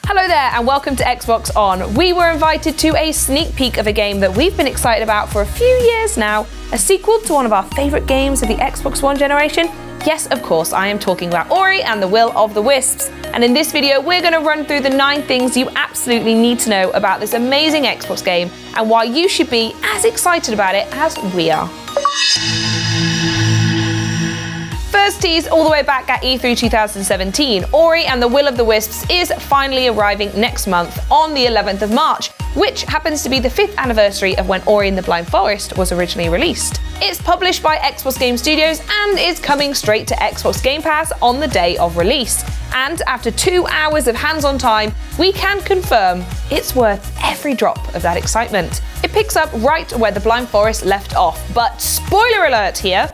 Hello there and welcome to Xbox On. We were invited to a sneak peek of a game that we've been excited about for a few years now, a sequel to one of our favourite games of the Xbox One generation. Yes, of course, I am talking about Ori and the Will of the Wisps. And in this video, we're going to run through the 9 things you absolutely need to know about this amazing Xbox game and why you should be as excited about it as we are. First teased all the way back at E3 2017, Ori and the Will of the Wisps is finally arriving next month on the 11th of March, which happens to be the 5th anniversary of when Ori and the Blind Forest was originally released. It's published by Xbox Game Studios and is coming straight to Xbox Game Pass on the day of release. And after 2 hours of hands-on time, we can confirm it's worth every drop of that excitement. It picks up right where the Blind Forest left off, but spoiler alert here.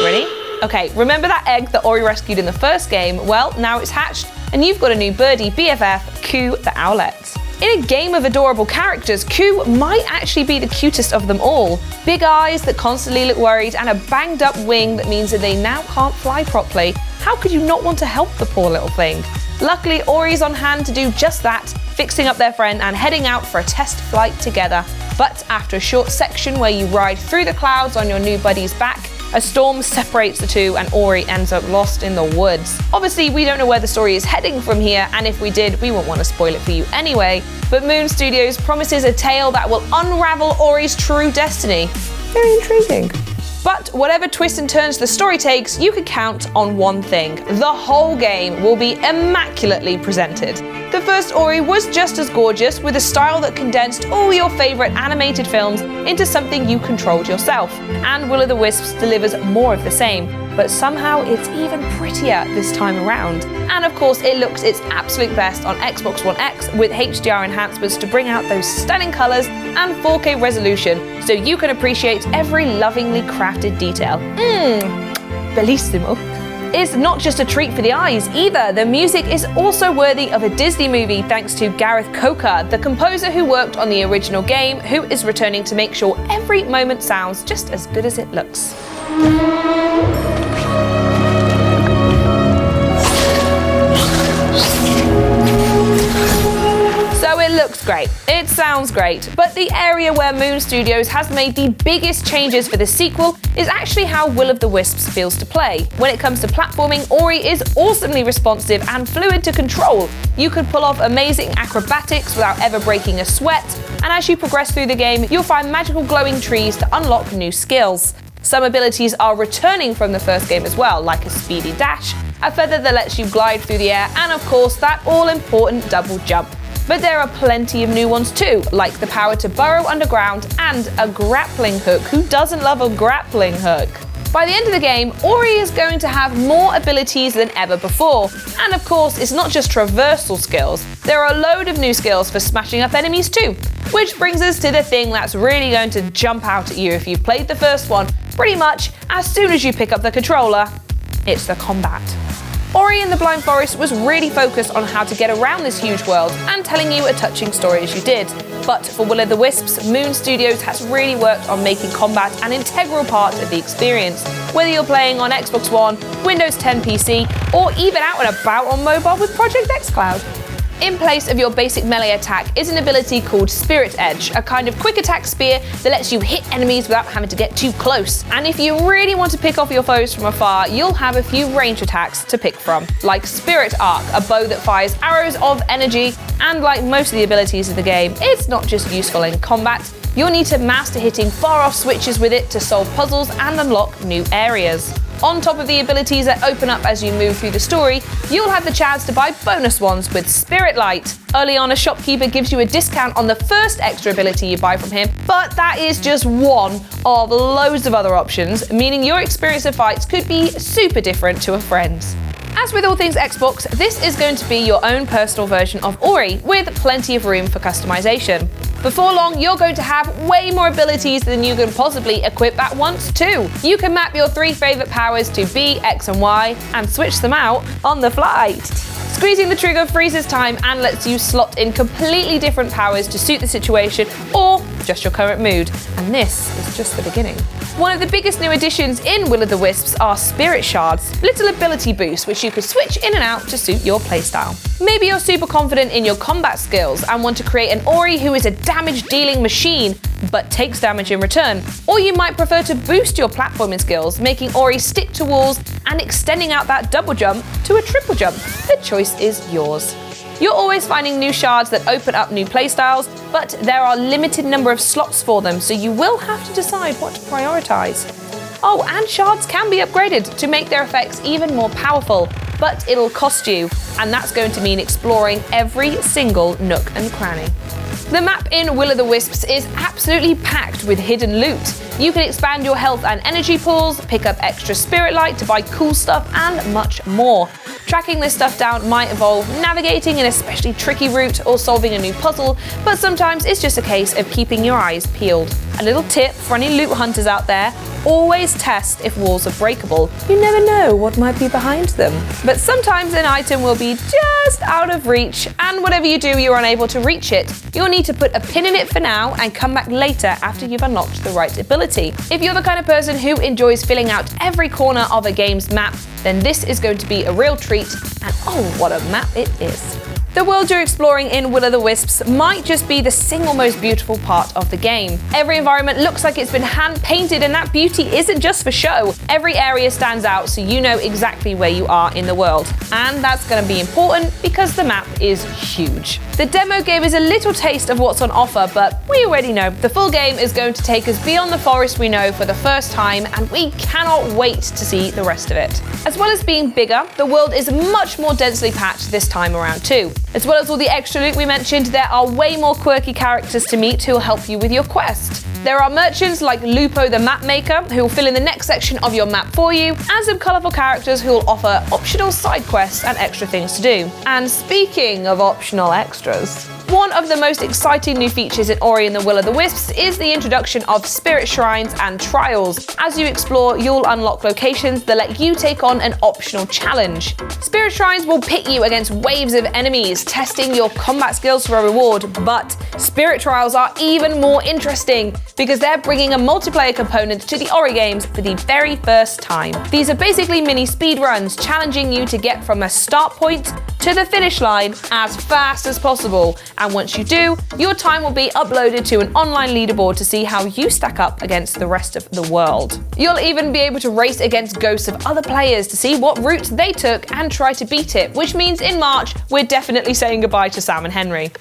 Ready? Okay, remember that egg that Ori rescued in the first game? Well, now it's hatched, and you've got a new birdie BFF, Ku the Owlet. In a game of adorable characters, Ku might actually be the cutest of them all. Big eyes that constantly look worried, and a banged up wing that means that they now can't fly properly. How could you not want to help the poor little thing? Luckily, Ori's on hand to do just that, fixing up their friend and heading out for a test flight together. But after a short section where you ride through the clouds on your new buddy's back, a storm separates the two and Ori ends up lost in the woods. Obviously, we don't know where the story is heading from here, and if we did, we wouldn't want to spoil it for you anyway. But Moon Studios promises a tale that will unravel Ori's true destiny. Very intriguing. But whatever twists and turns the story takes, you can count on one thing. The whole game will be immaculately presented. The first Ori was just as gorgeous, with a style that condensed all your favourite animated films into something you controlled yourself. And Will of the Wisps delivers more of the same, but somehow it's even prettier this time around. And of course, it looks its absolute best on Xbox One X with HDR enhancements to bring out those stunning colours and 4K resolution, so you can appreciate every lovingly crafted detail. Bellissimo. It's not just a treat for the eyes either. The music is also worthy of a Disney movie thanks to Gareth Coker, the composer who worked on the original game, who is returning to make sure every moment sounds just as good as it looks. So it looks great, it sounds great, but the area where Moon Studios has made the biggest changes for the sequel is actually how Will of the Wisps feels to play. When it comes to platforming, Ori is awesomely responsive and fluid to control. You can pull off amazing acrobatics without ever breaking a sweat, and as you progress through the game, you'll find magical glowing trees to unlock new skills. Some abilities are returning from the first game as well, like a speedy dash, a feather that lets you glide through the air, and of course that all-important double jump. But there are plenty of new ones too, like the power to burrow underground and a grappling hook. Who doesn't love a grappling hook? By the end of the game, Ori is going to have more abilities than ever before. And of course, it's not just traversal skills. There are a load of new skills for smashing up enemies too. Which brings us to the thing that's really going to jump out at you if you've played the first one. Pretty much, as soon as you pick up the controller, it's the combat. Ori and the Blind Forest was really focused on how to get around this huge world and telling you a touching story as you did. But for Will of the Wisps, Moon Studios has really worked on making combat an integral part of the experience. Whether you're playing on Xbox One, Windows 10 PC, or even out and about on mobile with Project xCloud. In place of your basic melee attack is an ability called Spirit Edge, a kind of quick attack spear that lets you hit enemies without having to get too close. And if you really want to pick off your foes from afar, you'll have a few range attacks to pick from, like Spirit Arc, a bow that fires arrows of energy, and like most of the abilities of the game, it's not just useful in combat. You'll need to master hitting far-off switches with it to solve puzzles and unlock new areas. On top of the abilities that open up as you move through the story, you'll have the chance to buy bonus ones with Spirit Light. Early on, a shopkeeper gives you a discount on the first extra ability you buy from him, but that is just one of loads of other options, meaning your experience of fights could be super different to a friend's. As with all things Xbox, this is going to be your own personal version of Ori, with plenty of room for customization. Before long, you're going to have way more abilities than you can possibly equip at once too. You can map your 3 favourite powers to B, X and Y, and switch them out on the fly. Squeezing the trigger freezes time and lets you slot in completely different powers to suit the situation, or just your current mood, and this is just the beginning. One of the biggest new additions in Will of the Wisps are Spirit Shards, little ability boosts which you can switch in and out to suit your playstyle. Maybe you're super confident in your combat skills and want to create an Ori who is a damage-dealing machine, but takes damage in return. Or you might prefer to boost your platforming skills, making Ori stick to walls and extending out that double jump to a triple jump. The choice is yours. You're always finding new shards that open up new playstyles, but there are a limited number of slots for them, so you will have to decide what to prioritize. Oh, and shards can be upgraded to make their effects even more powerful, but it'll cost you, and that's going to mean exploring every single nook and cranny. The map in Will of the Wisps is absolutely packed with hidden loot. You can expand your health and energy pools, pick up extra spirit light to buy cool stuff, and much more. Tracking this stuff down might involve navigating an especially tricky route or solving a new puzzle, but sometimes it's just a case of keeping your eyes peeled. A little tip for any loot hunters out there: always test if walls are breakable. You never know what might be behind them. But sometimes an item will be just out of reach, and whatever you do, you're unable to reach it. You'll need to put a pin in it for now and come back later after you've unlocked the right ability. If you're the kind of person who enjoys filling out every corner of a game's map, then this is going to be a real treat, and oh, what a map it is. The world you're exploring in Will of the Wisps might just be the single most beautiful part of the game. Every environment looks like it's been hand-painted, and that beauty isn't just for show. Every area stands out so you know exactly where you are in the world. And that's going to be important because the map is huge. The demo gave us a little taste of what's on offer, but we already know the full game is going to take us beyond the forest we know for the first time, and we cannot wait to see the rest of it. As well as being bigger, the world is much more densely packed this time around too. As well as all the extra loot we mentioned, there are way more quirky characters to meet who'll help you with your quest. There are merchants like Lupo the Map Maker, who will fill in the next section of your map for you, and some colourful characters who will offer optional side quests and extra things to do. And speaking of optional extras, one of the most exciting new features in Ori and the Will of the Wisps is the introduction of spirit shrines and trials. As you explore, you'll unlock locations that let you take on an optional challenge. Spirit shrines will pit you against waves of enemies, testing your combat skills for a reward, but spirit trials are even more interesting because they're bringing a multiplayer component to the Ori games for the very first time. These are basically mini speedruns, challenging you to get from a start point to the finish line as fast as possible. And once you do, your time will be uploaded to an online leaderboard to see how you stack up against the rest of the world. You'll even be able to race against ghosts of other players to see what route they took and try to beat it, which means in March, we're definitely saying goodbye to Sam and Henry.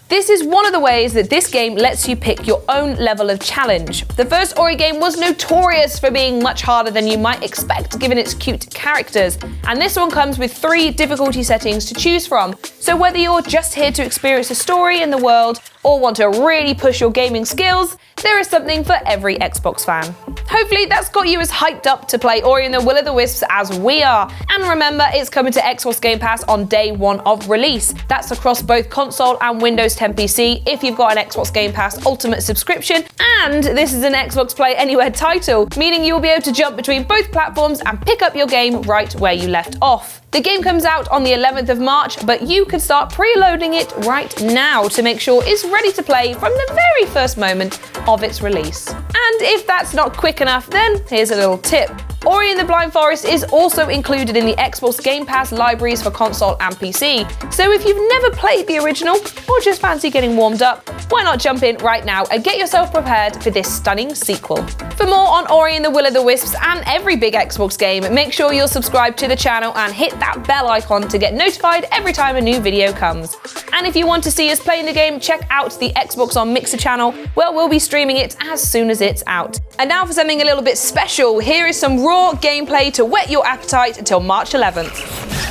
This is one of the ways that this game lets you pick your own level of challenge. The first Ori game was notorious for being much harder than you might expect given its cute characters, and this one comes with 3 difficulty settings to choose from. So whether you're just here to experience the story in the world or want to really push your gaming skills, there is something for every Xbox fan. Hopefully that's got you as hyped up to play Ori and the Will of the Wisps as we are. And remember, it's coming to Xbox Game Pass on day 1 of release. That's across both console and Windows 10 PC if you've got an Xbox Game Pass Ultimate subscription. And this is an Xbox Play Anywhere title, meaning you'll be able to jump between both platforms and pick up your game right where you left off. The game comes out on the 11th of March, but you can start preloading it right now to make sure it's ready to play from the very first moment of its release. And if that's not quick enough, then here's a little tip. Ori and the Blind Forest is also included in the Xbox Game Pass libraries for console and PC. So if you've never played the original or just fancy getting warmed up, why not jump in right now and get yourself prepared for this stunning sequel. For more on Ori and the Will of the Wisps and every big Xbox game, make sure you're subscribed to the channel and hit that bell icon to get notified every time a new video comes. And if you want to see us playing the game, check out the Xbox on Mixer channel, where we'll be streaming it as soon as it's out. And now for something a little bit special, here is some raw gameplay to whet your appetite until March 11th.